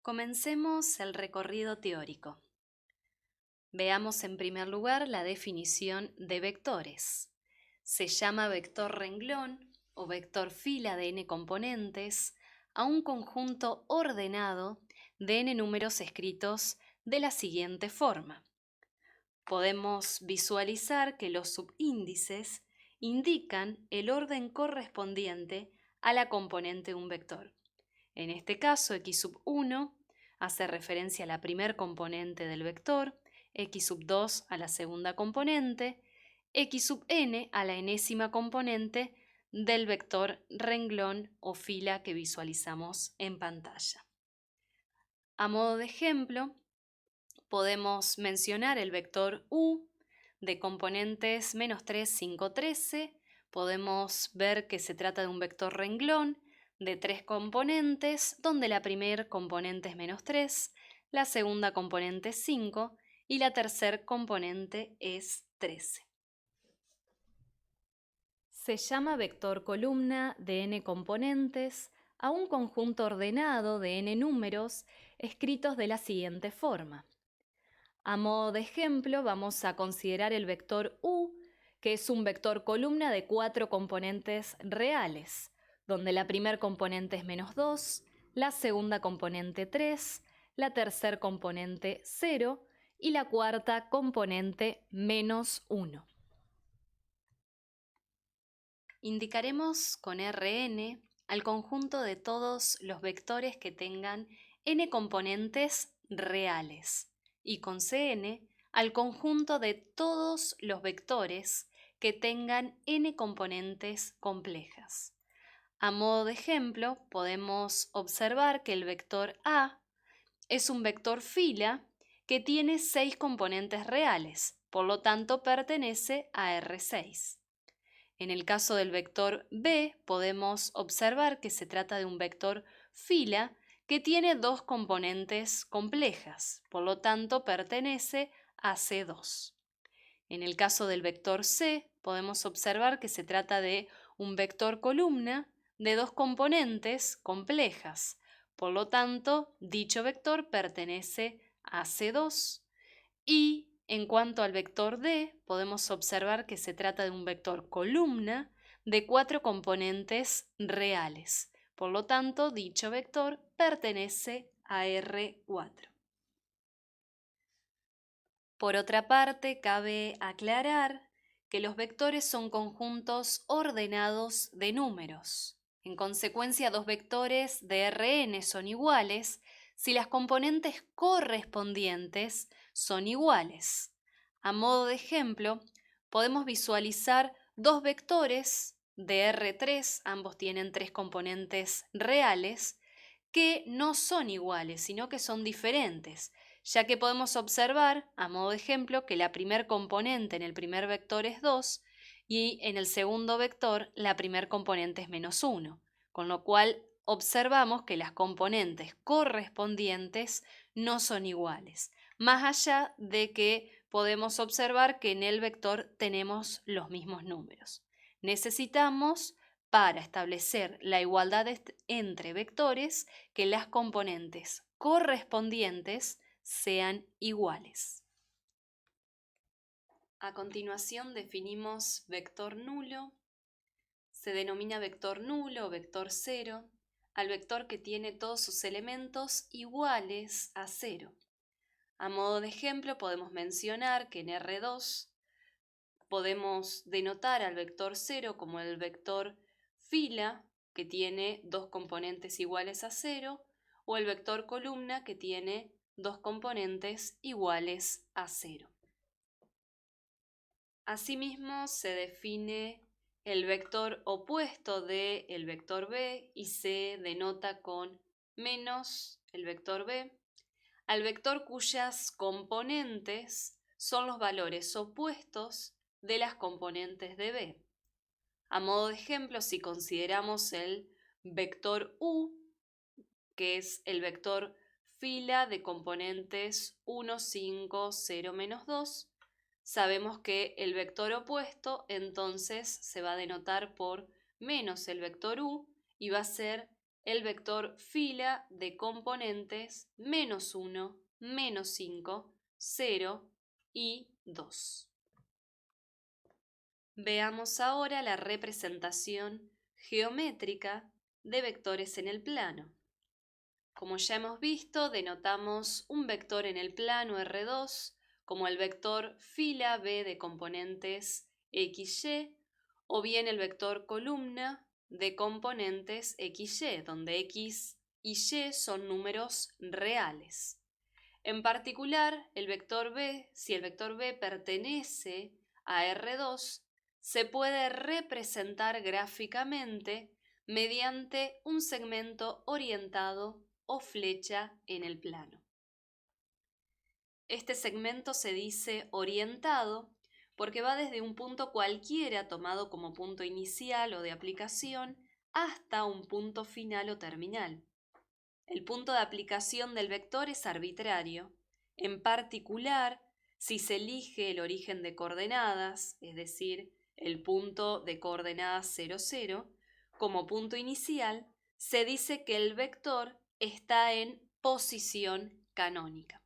Comencemos el recorrido teórico. Veamos en primer lugar la definición de vectores. Se llama vector renglón o vector fila de n componentes a un conjunto ordenado de n números escritos de la siguiente forma. Podemos visualizar que los subíndices indican el orden correspondiente a la componente de un vector. En este caso, x sub 1 hace referencia a la primer componente del vector, x sub 2 a la segunda componente, x sub n a la enésima componente del vector renglón o fila que visualizamos en pantalla. A modo de ejemplo, podemos mencionar el vector u de componentes menos 3, 5, 13. Podemos ver que se trata de un vector renglón de 3 componentes, donde la primera componente es menos 3, la segunda componente es 5 y la tercera componente es 13. Se llama vector columna de n componentes a un conjunto ordenado de n números escritos de la siguiente forma. A modo de ejemplo, vamos a considerar el vector u, que es un vector columna de 4 componentes reales, donde la primera componente es menos 2, la segunda componente 3, la tercera componente 0 y la cuarta componente menos 1. Indicaremos con Rn al conjunto de todos los vectores que tengan n componentes reales y con Cn al conjunto de todos los vectores que tengan n componentes complejas. A modo de ejemplo, podemos observar que el vector A es un vector fila que tiene 6 componentes reales, por lo tanto pertenece a R6. En el caso del vector B, podemos observar que se trata de un vector fila que tiene 2 componentes complejas, por lo tanto pertenece a C2. En el caso del vector C, podemos observar que se trata de un vector columna de 2 componentes complejas, por lo tanto, dicho vector pertenece a C2 y en cuanto al vector D, podemos observar que se trata de un vector columna de 4 componentes reales. Por lo tanto, dicho vector pertenece a R4. Por otra parte, cabe aclarar que los vectores son conjuntos ordenados de números. En consecuencia, dos vectores de Rn son iguales si las componentes correspondientes son iguales. A modo de ejemplo, podemos visualizar dos vectores de R3, ambos tienen 3 componentes reales, que no son iguales, sino que son diferentes, ya que podemos observar, a modo de ejemplo, que la primer componente en el primer vector es 2 y en el segundo vector la primer componente es menos 1, con lo cual observamos que las componentes correspondientes no son iguales, más allá de que podemos observar que en el vector tenemos los mismos números. Necesitamos, para establecer la igualdad entre vectores, que las componentes correspondientes sean iguales. A continuación definimos vector nulo. Se denomina vector nulo o vector cero al vector que tiene todos sus elementos iguales a 0. A modo de ejemplo, podemos mencionar que en R2 podemos denotar al vector 0 como el vector fila, que tiene 2 componentes iguales a 0, o el vector columna, que tiene 2 componentes iguales a 0. Asimismo, se define el vector opuesto del vector b y se denota con menos el vector b, al vector cuyas componentes son los valores opuestos de las componentes de b. A modo de ejemplo, si consideramos el vector u, que es el vector fila de componentes 1, 5, 0, menos 2, sabemos que el vector opuesto entonces se va a denotar por menos el vector u y va a ser el vector fila de componentes -1, -5, 0 y 2. Veamos ahora la representación geométrica de vectores en el plano. Como ya hemos visto, denotamos un vector en el plano R2 como el vector fila B de componentes XY o bien el vector columna de componentes XY, donde X y Y son números reales. En particular, el vector B, si el vector B pertenece a R2, se puede representar gráficamente mediante un segmento orientado o flecha en el plano. Este segmento se dice orientado porque va desde un punto cualquiera tomado como punto inicial o de aplicación hasta un punto final o terminal. El punto de aplicación del vector es arbitrario, en particular si se elige el origen de coordenadas, es decir, el punto de coordenadas 0, 0, como punto inicial, se dice que el vector está en posición canónica.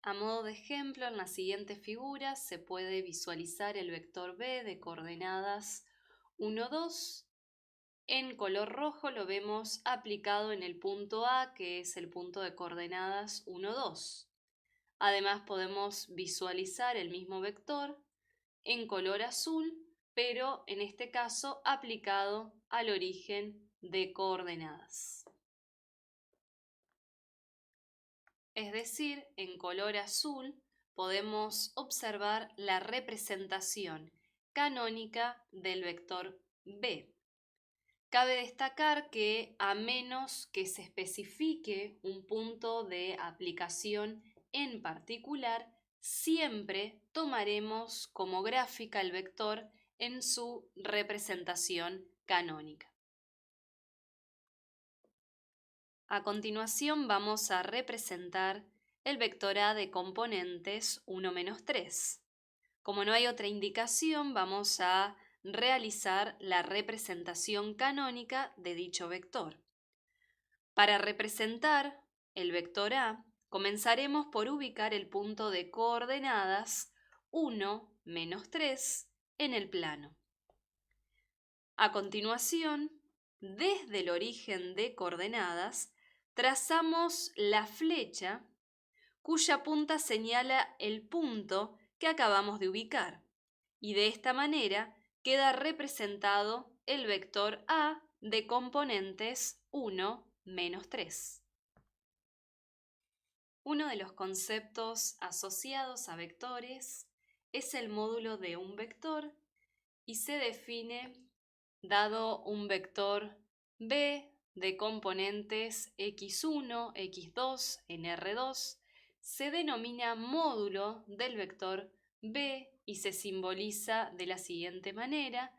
A modo de ejemplo, en la siguiente figura se puede visualizar el vector B de coordenadas 1, 2. En color rojo lo vemos aplicado en el punto A, que es el punto de coordenadas 1, 2. Además podemos visualizar el mismo vector en color azul, pero en este caso aplicado al origen de coordenadas. Es decir, en color azul podemos observar la representación canónica del vector B. Cabe destacar que a menos que se especifique un punto de aplicación en particular, siempre tomaremos como gráfica el vector en su representación canónica. A continuación vamos a representar el vector A de componentes 1, 3. Como no hay otra indicación, vamos a realizar la representación canónica de dicho vector. Para representar el vector A, comenzaremos por ubicar el punto de coordenadas 1, 3 en el plano. A continuación, desde el origen de coordenadas, trazamos la flecha cuya punta señala el punto que acabamos de ubicar, y de esta manera queda representado el vector A de componentes 1, 3. Uno de los conceptos asociados a vectores es el módulo de un vector y se define dado un vector B de componentes x1, x2 en R2, se denomina módulo del vector B y se simboliza de la siguiente manera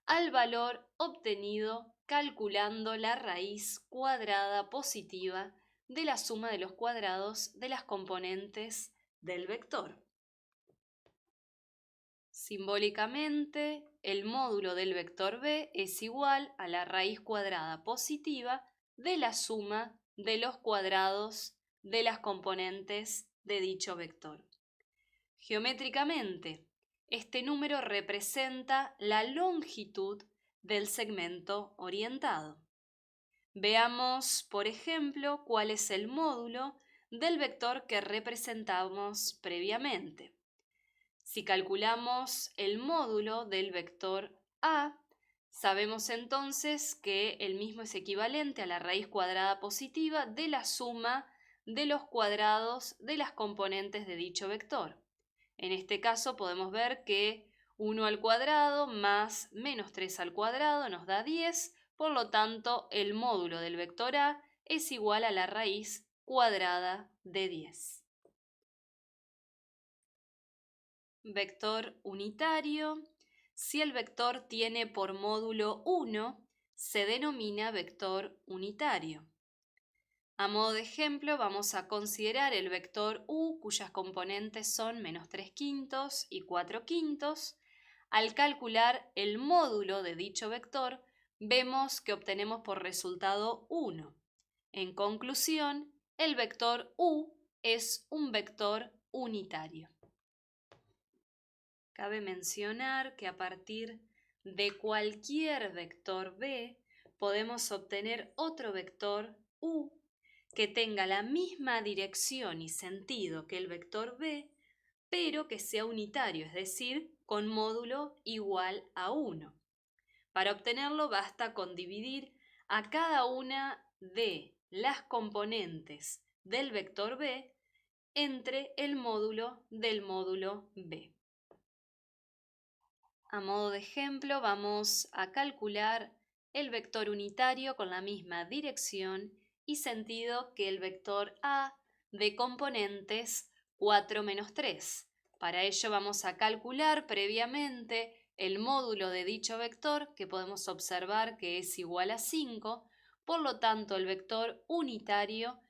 al valor obtenido calculando la raíz cuadrada positiva de la suma de los cuadrados de las componentes del vector. Simbólicamente, el módulo del vector B es igual a la raíz cuadrada positiva de la suma de los cuadrados de las componentes de dicho vector. Geométricamente, este número representa la longitud del segmento orientado. Veamos, por ejemplo, cuál es el módulo del vector que representamos previamente. Si calculamos el módulo del vector A, sabemos entonces que el mismo es equivalente a la raíz cuadrada positiva de la suma de los cuadrados de las componentes de dicho vector. En este caso podemos ver que 1 al cuadrado más menos 3 al cuadrado nos da 10, por lo tanto el módulo del vector A es igual a la raíz cuadrada de 10. Vector unitario. Si el vector tiene por módulo 1, se denomina vector unitario. A modo de ejemplo, vamos a considerar el vector u, cuyas componentes son -3 quintos y 4 quintos. Al calcular el módulo de dicho vector, vemos que obtenemos por resultado 1. En conclusión, el vector u es un vector unitario. Cabe mencionar que a partir de cualquier vector b podemos obtener otro vector u que tenga la misma dirección y sentido que el vector b, pero que sea unitario, es decir, con módulo igual a 1. Para obtenerlo basta con dividir a cada una de las componentes del vector b entre el módulo del módulo b. A modo de ejemplo, vamos a calcular el vector unitario con la misma dirección y sentido que el vector a de componentes 4 menos 3. Para ello vamos a calcular previamente el módulo de dicho vector, que podemos observar que es igual a 5, por lo tanto el vector unitario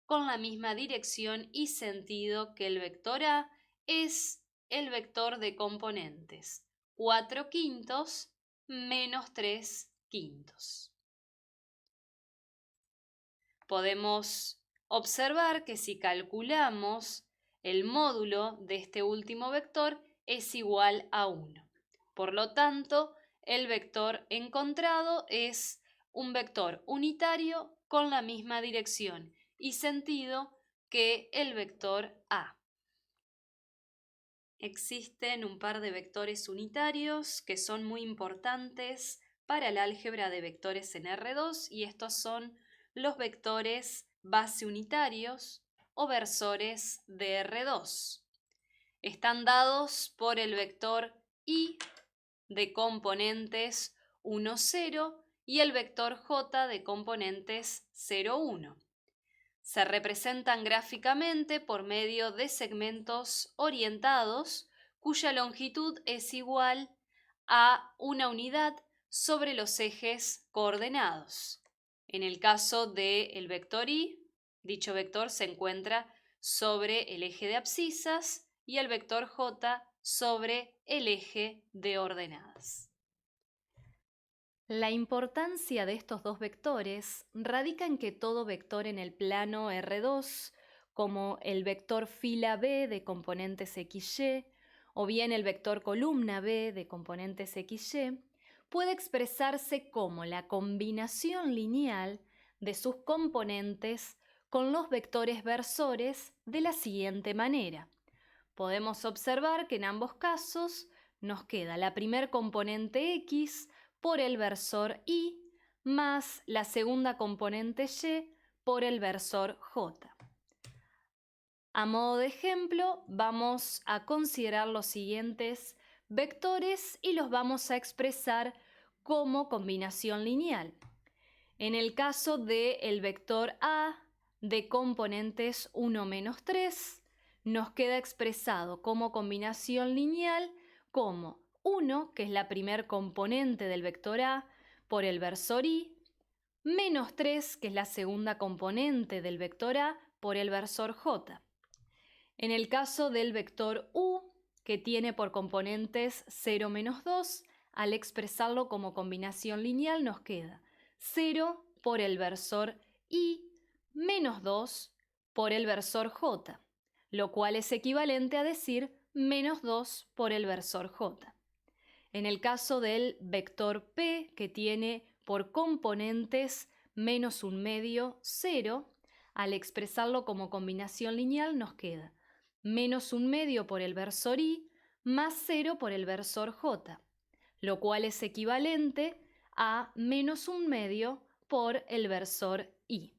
con la misma dirección y sentido que el vector a es el vector de componentes 4 quintos menos 3 quintos. Podemos observar que si calculamos el módulo de este último vector es igual a 1. Por lo tanto, el vector encontrado es un vector unitario con la misma dirección y sentido que el vector a. Existen un par de vectores unitarios que son muy importantes para el álgebra de vectores en R2 y estos son los vectores base unitarios o versores de R2. Están dados por el vector i de componentes 1, 0 y el vector j de componentes 0, 1. Se representan gráficamente por medio de segmentos orientados cuya longitud es igual a una unidad sobre los ejes coordenados. En el caso del vector i, dicho vector se encuentra sobre el eje de abscisas y el vector j sobre el eje de ordenadas. La importancia de estos dos vectores radica en que todo vector en el plano R2, como el vector fila B de componentes XY, o bien el vector columna B de componentes XY, puede expresarse como la combinación lineal de sus componentes con los vectores versores de la siguiente manera. Podemos observar que en ambos casos nos queda la primer componente X por el versor y más la segunda componente y por el versor j. A modo de ejemplo, vamos a considerar los siguientes vectores y los vamos a expresar como combinación lineal. En el caso del vector a de componentes 1 menos 3, nos queda expresado como combinación lineal como 1, que es la primer componente del vector a, por el versor i, menos 3, que es la segunda componente del vector a, por el versor j. En el caso del vector u, que tiene por componentes 0 menos 2, al expresarlo como combinación lineal nos queda 0 por el versor i menos 2 por el versor j, lo cual es equivalente a decir menos 2 por el versor j. En el caso del vector p, que tiene por componentes menos 1/2, 0, al expresarlo como combinación lineal nos queda menos 1/2 por el versor i más 0 por el versor j, lo cual es equivalente a menos 1/2 por el versor i.